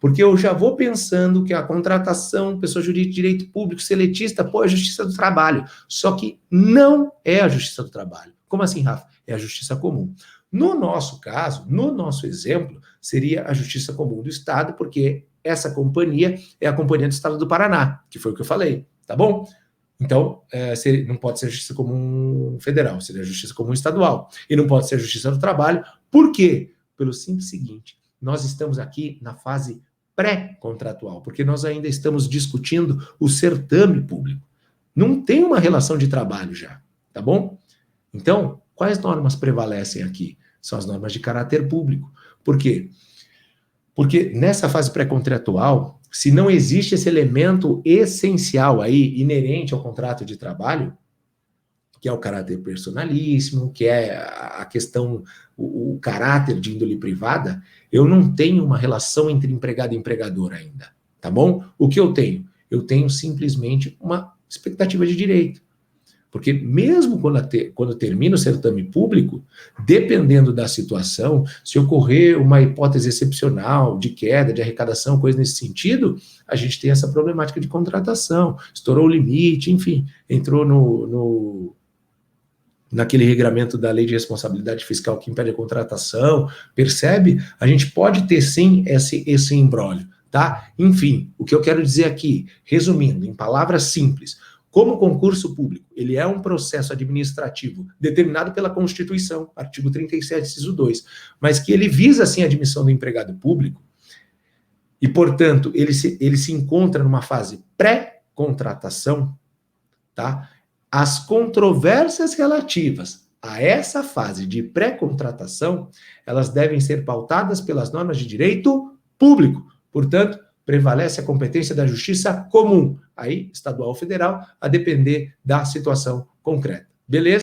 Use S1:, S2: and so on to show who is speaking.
S1: Porque eu já vou pensando que a contratação, pessoa jurídica, direito público, seletista, pô, é a Justiça do Trabalho. Só que não é a Justiça do Trabalho. Como assim, Rafa? É a Justiça Comum. No nosso caso, no nosso exemplo, seria a Justiça Comum do Estado, porque essa companhia é a Companhia do Estado do Paraná, que foi o que eu falei, tá bom? Então, não pode ser a Justiça Comum Federal, seria a Justiça Comum Estadual. E não pode ser a Justiça do Trabalho. Por quê? Pelo simples seguinte, nós estamos aqui na fase pré-contratual, porque nós ainda estamos discutindo o certame público. Não tem uma relação de trabalho já, tá bom? Então, quais normas prevalecem aqui? São as normas de caráter público. Por quê? Porque nessa fase pré-contratual, se não existe esse elemento essencial aí, inerente ao contrato de trabalho, que é o caráter personalíssimo, que é a questão, o caráter de índole privada, eu não tenho uma relação entre empregado e empregador ainda, tá bom? O que eu tenho? Eu tenho simplesmente uma expectativa de direito. Porque mesmo quando termina o certame público, dependendo da situação, se ocorrer uma hipótese excepcional de queda, de arrecadação, coisa nesse sentido, a gente tem essa problemática de contratação, estourou o limite, enfim, entrou naquele regramento da Lei de Responsabilidade Fiscal que impede a contratação, percebe? A gente pode ter sim esse imbróglio, tá? Enfim, o que eu quero dizer aqui, resumindo, em palavras simples, como concurso público, ele é um processo administrativo determinado pela Constituição, artigo 37, inciso 2, mas que ele visa, sim, a admissão do empregado público e, portanto, ele se encontra numa fase pré-contratação, tá? As controvérsias relativas a essa fase de pré-contratação, elas devem ser pautadas pelas normas de direito público. Portanto, prevalece a competência da justiça comum, aí estadual ou federal, a depender da situação concreta. Beleza?